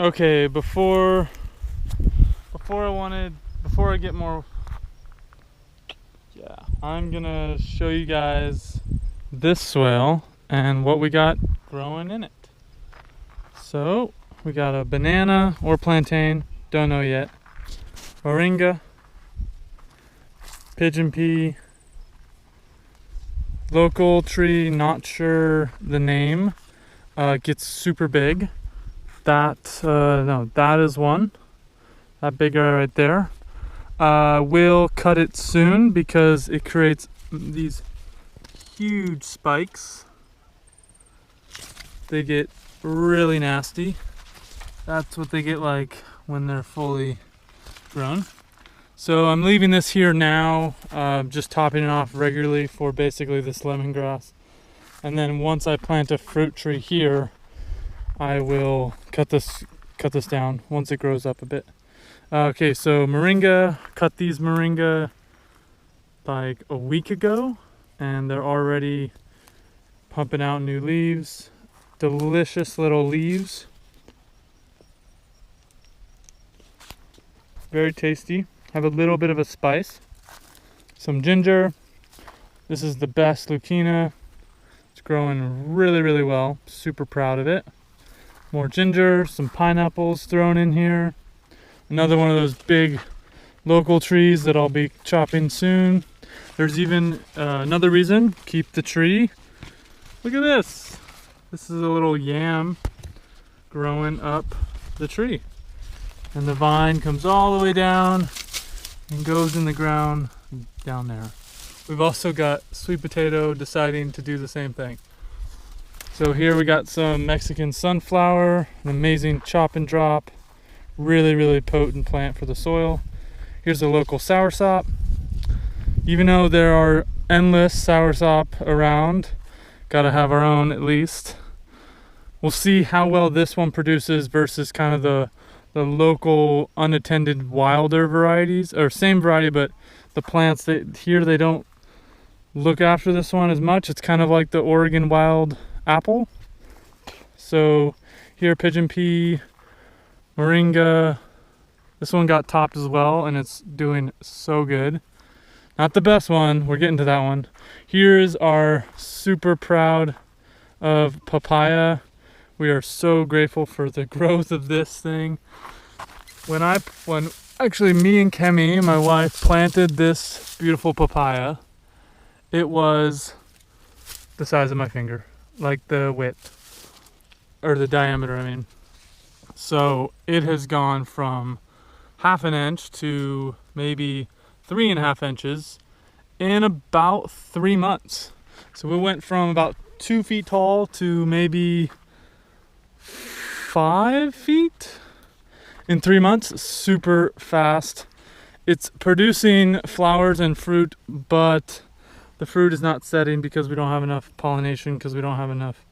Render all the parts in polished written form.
Okay, before I get more, I'm gonna show you guys this swale and what we got growing in it. So we got a banana or plantain, don't know yet. Moringa, pigeon pea, local tree, not sure the name. Gets super big. That is one. That big guy right there. We'll cut it soon because it creates these huge spikes. They get really nasty. That's what they get like when they're fully grown. So I'm leaving this here now, just topping it off regularly for basically this lemongrass. And then once I plant a fruit tree here, I will cut this down once it grows up a bit. Okay, so moringa, cut these moringa like a week ago, and they're already pumping out new leaves. Delicious little leaves. Very tasty. Have a little bit of a spice. Some ginger. This is the best Lucina. It's growing really, really well. Super proud of it. More ginger, some pineapples thrown in here. Another one of those big local trees that I'll be chopping soon. There's even another reason, keep the tree. Look at this. This is a little yam growing up the tree. And the vine comes all the way down and goes in the ground down there. We've also got sweet potato deciding to do the same thing. So here we got some Mexican sunflower, an amazing chop and drop, really, really potent plant for the soil. Here's a local soursop. Even though there are endless soursop around, gotta have our own at least. We'll see how well this one produces versus kind of the local unattended wilder varieties, or same variety, but the plants they don't look after this one as much. It's kind of like the Oregon wild apple. So here, pigeon pea, moringa. This one got topped as well, and it's doing so good. Not the best one, we're getting to that one. Here's our super proud of papaya. We are so grateful for the growth of this thing. When actually me and Kemi, my wife, planted this beautiful papaya, it was the size of my finger. Like the width, or the diameter, I mean. So it has gone from 1/2 inch to maybe 3.5 inches in about 3 months. So we went from about 2 feet tall to maybe 5 feet in 3 months. Super fast. It's producing flowers and fruit, but the fruit is not setting because we don't have enough pollination, because we don't have enough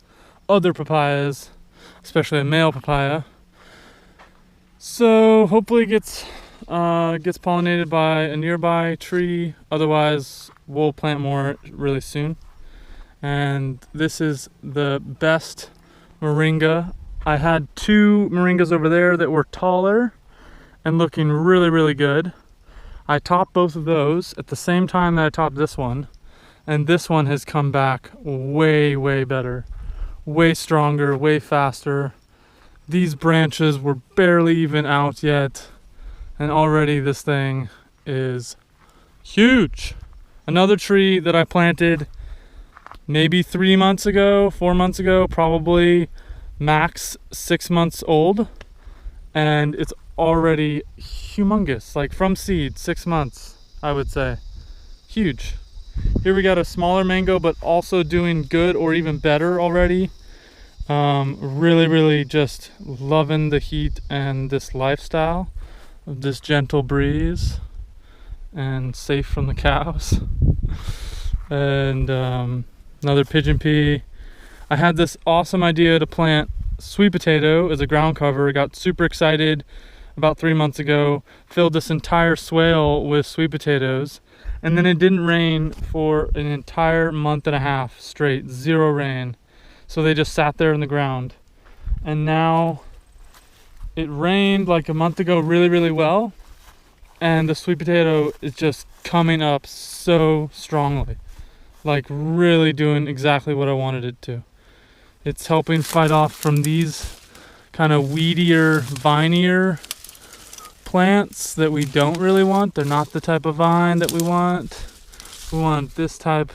other papayas, especially a male papaya. So hopefully it gets pollinated by a nearby tree. Otherwise, we'll plant more really soon. And this is the best moringa. I had 2 moringas over there that were taller and looking really, really good. I topped both of those at the same time that I topped this one. And this one has come back way, way better, way stronger, way faster. These branches were barely even out yet, and already this thing is huge. Another tree that I planted maybe 3 months ago, 4 months ago, probably max 6 months old, and it's already humongous, like from seed, 6 months, I would say. Huge. Here we got a smaller mango, but also doing good or even better already. Really, really just loving the heat and this lifestyle of this gentle breeze and safe from the cows. And another pigeon pea. I had this awesome idea to plant sweet potato as a ground cover. I got super excited about 3 months ago, filled this entire swale with sweet potatoes. And then it didn't rain for an entire month and a half straight, 0 rain. So they just sat there in the ground. And now it rained like a month ago really well, and the sweet potato is just coming up so strongly. Like really doing exactly what I wanted it to. It's helping fight off from these kind of weedier, vinier plants that we don't really want. They're not the type of vine that we want. We want this type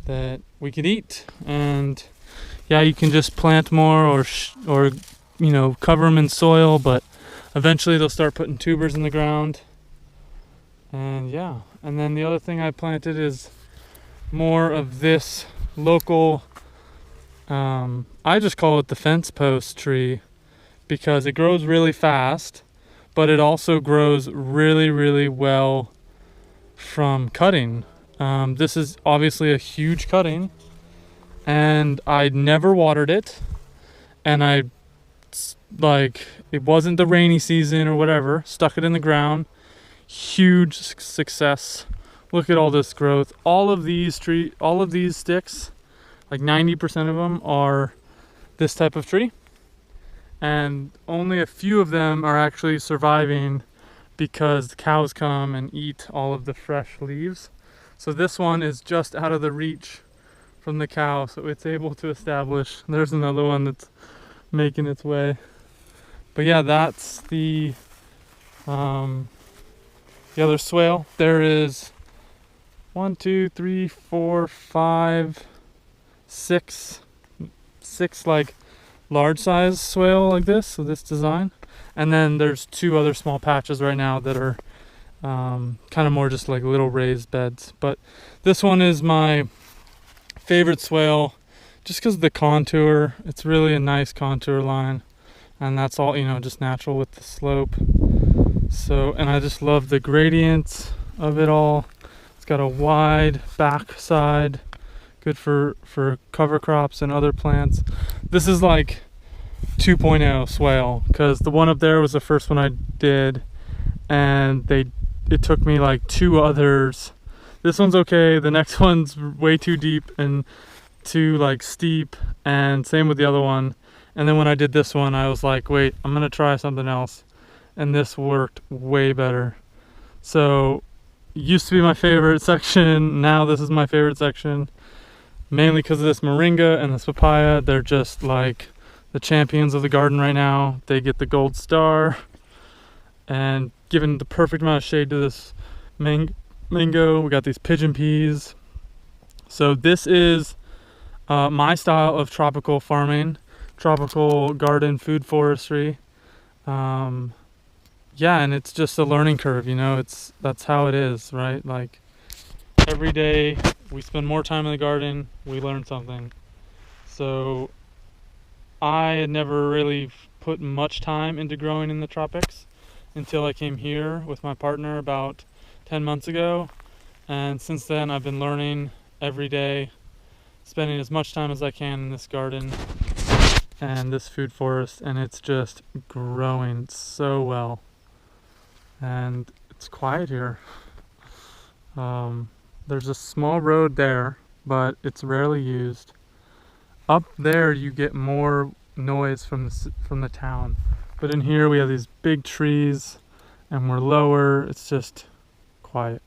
that we could eat. And yeah, you can just plant more or you know, cover them in soil, but eventually they'll start putting tubers in the ground. And yeah, and then the other thing I planted is more of this local, I just call it the fence post tree, because it grows really fast, but it also grows really well from cutting. This is obviously a huge cutting, and I never watered it, and it wasn't the rainy season or whatever, stuck it in the ground. Huge success. Look at all this growth. All of these sticks, like 90% of them are this type of tree, and only a few of them are actually surviving because the cows come and eat all of the fresh leaves. So this one is just out of the reach from the cow, so it's able to establish. There's another one that's making its way. But yeah, that's the other swale. There is 1, 2, 3, 4, 5, 6 like large size swale like this, so this design. And then there's 2 other small patches right now that are kind of more just like little raised beds. But this one is my favorite swale just because of the contour. It's really a nice contour line, and that's all, you know, just natural with the slope. So, and I just love the gradients of it all. It's got a wide back side, good for cover crops and other plants. This is like 2.0 swale, because the one up there was the first one I did, and it took me like 2 others. This one's okay, the next one's way too deep and too like steep, and same with the other one. And then when I did this one, I was like, wait, I'm gonna try something else, and this worked way better. So it used to be my favorite section, now this is my favorite section, mainly because of this moringa and this papaya. They're just like the champions of the garden right now. They get the gold star, and given the perfect amount of shade to this mango. We got these pigeon peas. So this is my style of tropical farming, tropical garden food forestry. Yeah, and it's just a learning curve, you know. That's how it is, right? Like every day we spend more time in the garden, we learn something. So I had never really put much time into growing in the tropics until I came here with my partner about 10 months ago. And since then I've been learning every day, spending as much time as I can in this garden and this food forest, and it's just growing so well. And it's quiet here. There's a small road there, but it's rarely used. Up there you get more noise from the town, but in here we have these big trees and we're lower. It's just quiet.